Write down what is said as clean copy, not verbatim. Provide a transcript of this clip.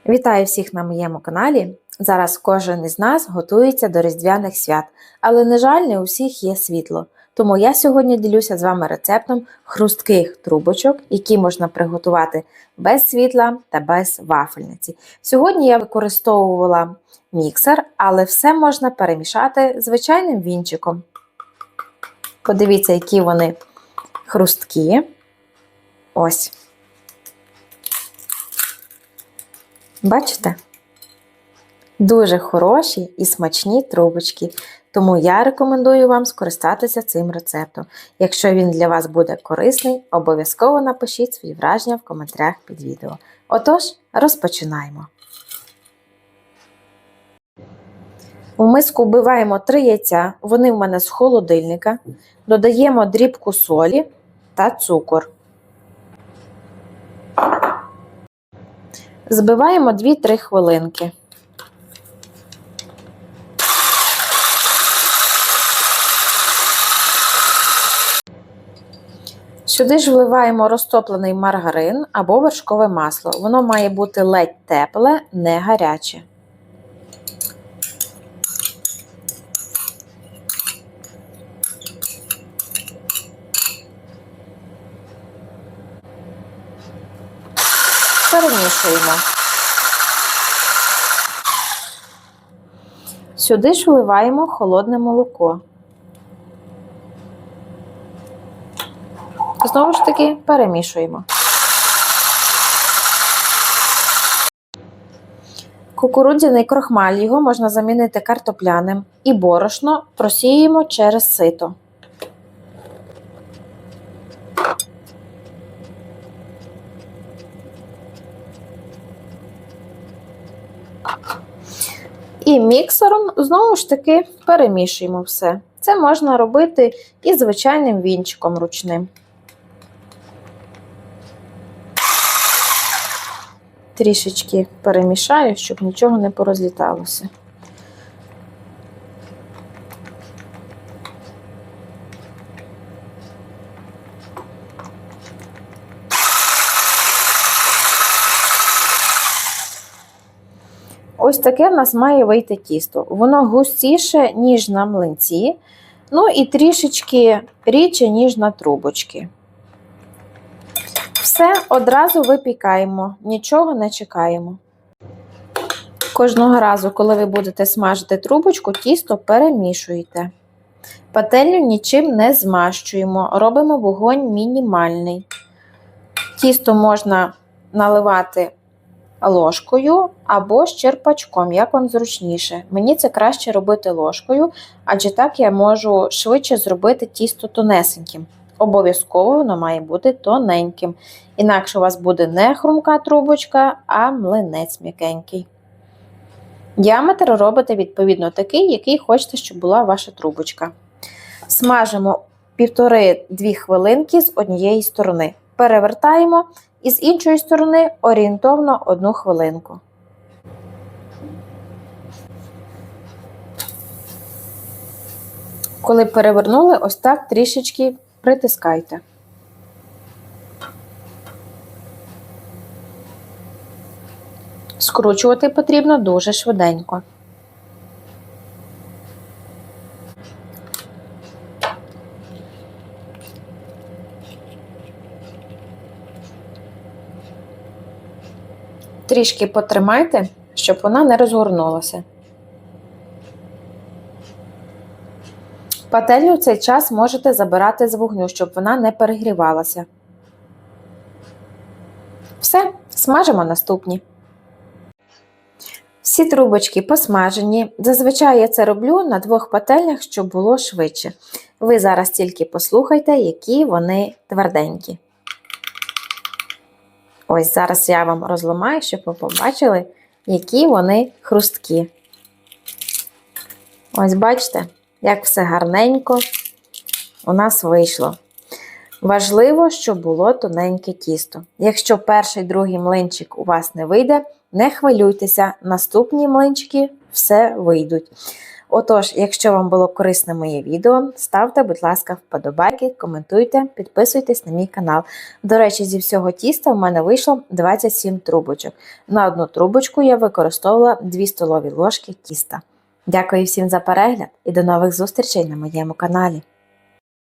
Вітаю всіх на моєму каналі. Зараз кожен із нас готується до Різдвяних свят, але, на жаль, не у всіх є світло. Тому я сьогодні ділюся з вами рецептом хрустких трубочок, які можна приготувати без світла та без вафельниці. Сьогодні я використовувала міксер, але все можна перемішати звичайним вінчиком. Подивіться, які вони хрусткі. Ось. Бачите? Дуже хороші і смачні трубочки, тому я рекомендую вам скористатися цим рецептом. Якщо він для вас буде корисний, обов'язково напишіть свої враження в коментарях під відео. Отож, розпочинаємо. У миску вбиваємо 3 яйця, вони в мене з холодильника, додаємо дрібку солі та цукор. Збиваємо 2-3 хвилинки. Сюди ж вливаємо розтоплений маргарин або вершкове масло. Воно має бути ледь тепле, не гаряче. Перемішуємо. Сюди ж вливаємо холодне молоко. Знову ж таки перемішуємо. Кукурудзяний крохмаль, його можна замінити картопляним, і борошно просіюємо через сито. І міксером знову ж таки перемішуємо все. Це можна робити і звичайним вінчиком ручним. Трішечки перемішаю, щоб нічого не порозліталося. Ось таке в нас має вийти тісто. Воно густіше, ніж на млинці, ну і трішечки рідше, ніж на трубочки. Все одразу випікаємо, нічого не чекаємо. Кожного разу, коли ви будете смажити трубочку, тісто перемішуйте. Пательню нічим не змащуємо, робимо вогонь мінімальний. Тісто можна наливати ложкою або з черпачком, як вам зручніше. Мені це краще робити ложкою, адже так я можу швидше зробити тісто тонесеньким. Обов'язково воно має бути тоненьким. Інакше у вас буде не хрумка трубочка, а млинець м'якенький. Діаметр робите відповідно такий, який хочете, щоб була ваша трубочка. Смажимо 1,5-2 хвилинки з однієї сторони. Перевертаємо і з іншої сторони орієнтовно 1 хвилинку. Коли перевернули, ось так трішечки притискайте. Скручувати потрібно дуже швиденько. Трішки потримайте, щоб вона не розгорнулася. Пательню в цей час можете забирати з вогню, щоб вона не перегрівалася. Все, смажимо наступні. Всі трубочки посмажені. Зазвичай я це роблю на 2 пательнях, щоб було швидше. Ви зараз тільки послухайте, які вони тверденькі. Ось зараз я вам розламаю, щоб ви побачили, які вони хрусткі. Ось бачите, як все гарненько у нас вийшло. Важливо, щоб було тоненьке тісто. Якщо перший, другий млинчик у вас не вийде, не хвилюйтеся, наступні млинчики все вийдуть. Отож, якщо вам було корисне моє відео, ставте, будь ласка, вподобайки, коментуйте, підписуйтесь на мій канал. До речі, зі всього тіста в мене вийшло 27 трубочок. На одну трубочку я використовувала 2 столові ложки тіста. Дякую всім за перегляд і до нових зустрічей на моєму каналі.